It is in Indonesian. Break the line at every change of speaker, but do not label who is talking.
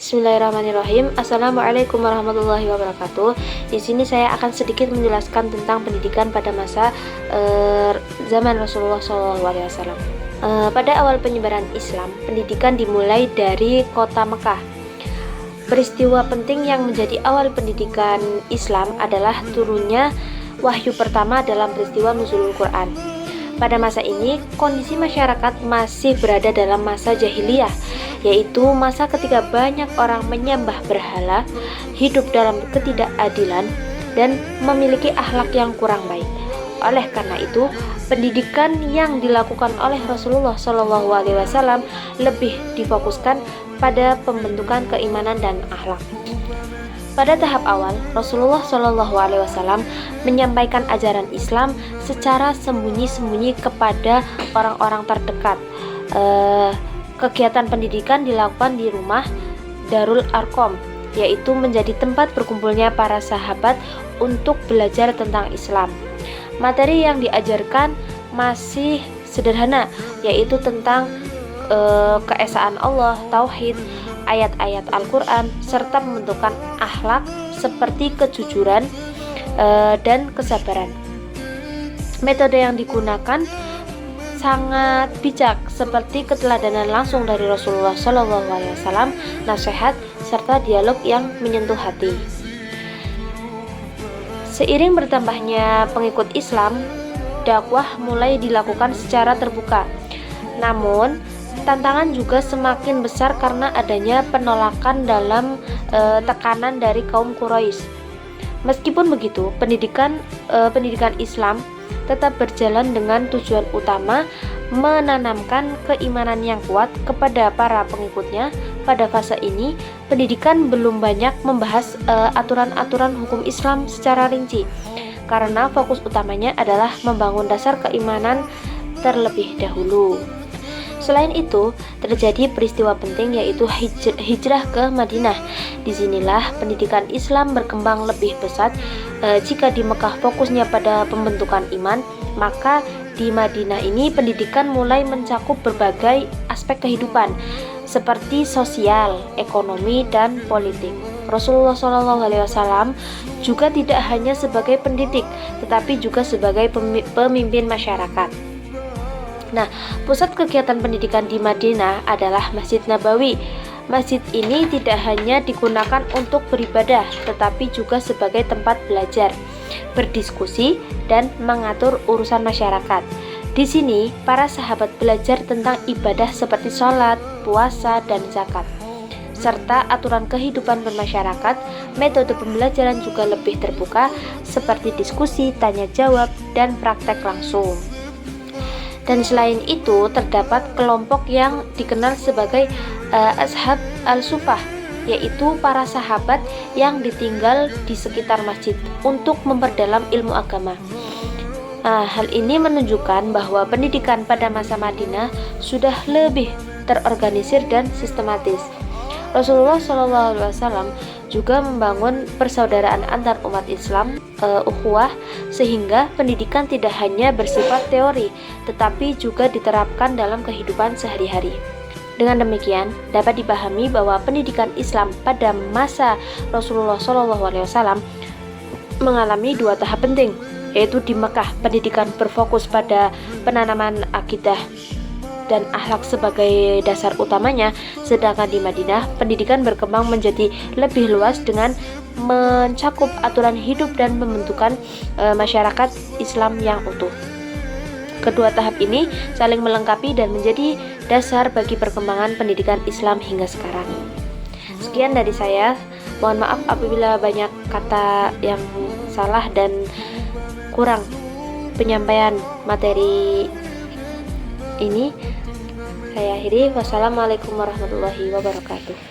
Bismillahirrahmanirrahim. Assalamualaikum warahmatullahi wabarakatuh. Di sini saya akan sedikit menjelaskan tentang pendidikan pada masa zaman Rasulullah SAW. Pada awal penyebaran Islam, pendidikan dimulai dari kota Mekah. Peristiwa penting yang menjadi awal pendidikan Islam adalah turunnya wahyu pertama dalam peristiwa nuzulul Quran. Pada masa ini, kondisi masyarakat masih berada dalam masa jahiliyah, yaitu masa ketika banyak orang menyembah berhala, hidup dalam ketidakadilan, dan memiliki akhlak yang kurang baik. Oleh karena itu, pendidikan yang dilakukan oleh Rasulullah SAW lebih difokuskan pada pembentukan keimanan dan akhlak. Pada tahap awal, Rasulullah SAW menyampaikan ajaran Islam secara sembunyi-sembunyi kepada orang-orang terdekat. Kegiatan pendidikan dilakukan di rumah Darul Arqam, yaitu menjadi tempat berkumpulnya para sahabat untuk belajar tentang Islam. Materi yang diajarkan masih sederhana, yaitu tentang keesaan Allah, tauhid, ayat-ayat Al-Quran, serta membentukkan akhlak seperti kejujuran dan kesabaran. Metode yang digunakan sangat bijak, seperti keteladanan langsung dari Rasulullah SAW, nasihat, serta dialog yang menyentuh hati. Seiring bertambahnya pengikut Islam, dakwah mulai dilakukan secara terbuka. Namun, tantangan juga semakin besar karena adanya penolakan dalam tekanan dari kaum Quraisy. Meskipun begitu, pendidikan Islam tetap berjalan dengan tujuan utama menanamkan keimanan yang kuat kepada para pengikutnya. Pada fase ini, pendidikan belum banyak membahas aturan-aturan hukum Islam secara rinci, karena fokus utamanya adalah membangun dasar keimanan terlebih dahulu. Selain itu, terjadi peristiwa penting, yaitu hijrah ke Madinah. Disinilah pendidikan Islam berkembang lebih pesat. Jika di Mekah fokusnya pada pembentukan iman, maka di Madinah ini pendidikan mulai mencakup berbagai aspek kehidupan, seperti sosial, ekonomi, dan politik. Rasulullah SAW juga tidak hanya sebagai pendidik, tetapi juga sebagai pemimpin masyarakat. Nah, pusat kegiatan pendidikan di Madinah adalah Masjid Nabawi. Masjid ini tidak hanya digunakan untuk beribadah, tetapi juga sebagai tempat belajar, berdiskusi, dan mengatur urusan masyarakat. Di sini, para sahabat belajar tentang ibadah seperti sholat, puasa, dan zakat, serta aturan kehidupan bermasyarakat. Metode pembelajaran juga lebih terbuka, seperti diskusi, tanya jawab, dan praktek langsung. Dan selain itu, terdapat kelompok yang dikenal sebagai Ashab al-Sufah, yaitu para sahabat yang ditinggal di sekitar masjid untuk memperdalam ilmu agama. Hal ini menunjukkan bahwa pendidikan pada masa Madinah sudah lebih terorganisir dan sistematis. Rasulullah SAW juga membangun persaudaraan antar umat Islam, ukhuwah, sehingga pendidikan tidak hanya bersifat teori, tetapi juga diterapkan dalam kehidupan sehari-hari. Dengan demikian, dapat dipahami bahwa pendidikan Islam pada masa Rasulullah SAW mengalami dua tahap penting, yaitu di Mekah, pendidikan berfokus pada penanaman akidah dan akhlak sebagai dasar utamanya, sedangkan di Madinah pendidikan berkembang menjadi lebih luas dengan mencakup aturan hidup dan pembentukan masyarakat Islam yang utuh. Kedua tahap ini saling melengkapi dan menjadi dasar bagi perkembangan pendidikan Islam hingga sekarang. Sekian dari saya, mohon maaf apabila banyak kata yang salah dan kurang penyampaian materi ini. Saya akhiri. Wassalamualaikum warahmatullahi wabarakatuh.